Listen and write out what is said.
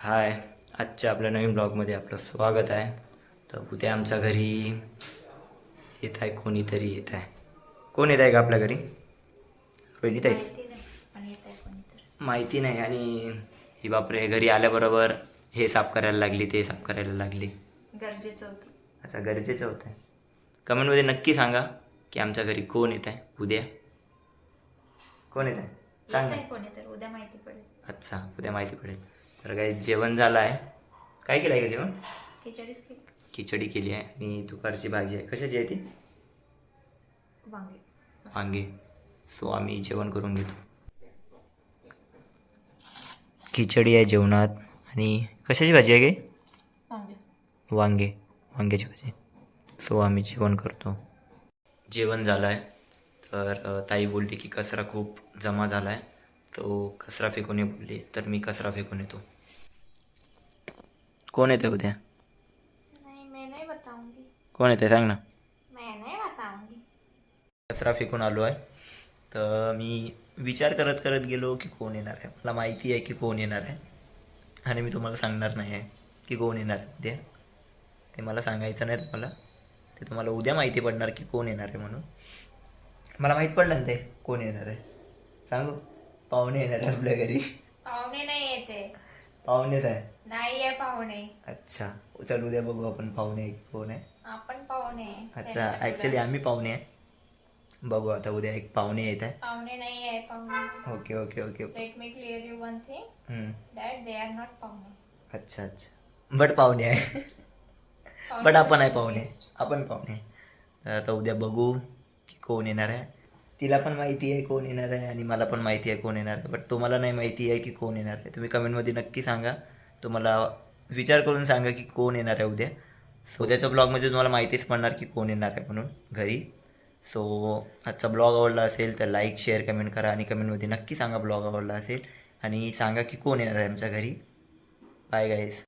हाय, आजच्या आपल्या नवीन ब्लॉगमध्ये आपलं स्वागत आहे. तर उद्या आमच्या घरी येत आहे, कोणीतरी येत आहे. कोण येत आहे का आपल्या घरी? रोहिणीताई? माहिती नाही. आणि ही बापरे, घरी आल्याबरोबर हे साफ करायला लागली, ते साफ करायला लागली. गरजेचं होतं. अच्छा, गरजेचं होतं. कमेंटमध्ये नक्की सांगा की आमच्या घरी कोण येत आहे उद्या. कोण येत आहे सांग ना. कोणी तर उद्या माहिती पडेल. अच्छा, उद्या माहिती पडेल. तर काही जेवण झालं आहे. काय केलं आहे का जेवण? खिचडीच केली. खिचडी केली आहे आणि दुपारची भाजी आहे. कशाची आहे ती? वांगे. वांगे. सो आम्ही जेवण करून घेतो. खिचडी आहे जेवणात. आणि कशाची भाजी आहे गे? वांगे. वांग्याची भाजी. सो आम्ही जेवण करतो. जेवण झालं आहे. तर ताई बोलली की कचरा खूप जमा झाला आहे, तो कचरा फेकून ये बोलली. तर मी कचरा फेकून येतो. कोण येते उद्या? नहीं, मैं नहीं बताऊंगी. कोण येते सांग ना. मैं नहीं बताऊंगी. कचरा फेकून आलो आहे. तर मी विचार करत करत गेलो की कोण येणार आहे. मला माहिती आहे की कोण येणार आहे, आणि मी तुम्हाला सांगणार नाही आहे की कोण येणार आहे उद्या. ते मला सांगायचं नाही तुम्हाला. ते तुम्हाला उद्या माहिती पडणार की कोण येणार आहे म्हणून. मला माहीत पडलं ना ते कोण येणार आहे. सांगू? पाहुणे येणार आहे आपल्या घरी. पाहुणे नाही येते. पाहुणेच आहे. नाही आहे पाहुणे. अच्छा, चल उद्या बघू आपण पाहुणे कोण आहे. आपण पाहुणे. अच्छा, ॲक्च्युली आम्ही पाहुणे आहे. बघू आता उद्या एक पाहुणे येत आहे. पाहुणे नाही आहे पाहुणे. Okay okay okay. Let me clear you one thing that they are not पाहुणे. अच्छा अच्छा, बट पाहुणे आहे. बट आपण आहे पाहुणे. आपण पाहुणे. तर आता उद्या बघू की कोण येणार आहे. तिला पण माहिती आहे कोण येणार आहे आणि मला पण माहिती आहे कोण येणार आहे. बट तुम्हाला नाही माहिती आहे की कोण येणार आहे. तुम्ही कमेंटमध्ये नक्की सांगा. तुम्हाला विचार करून सांगा की कोण येणार आहे उद्या. सो उद्याच्या ब्लॉगमध्ये तुम्हाला माहितीच पडणार की कोण येणार आहे म्हणून घरी. सो आजचा ब्लॉग आवडला असेल तर लाईक शेअर कमेंट करा. आणि कमेंटमध्ये नक्की सांगा ब्लॉग आवडला असेल. आणि सांगा की कोण येणार आहे आमच्या घरी. Bye guys.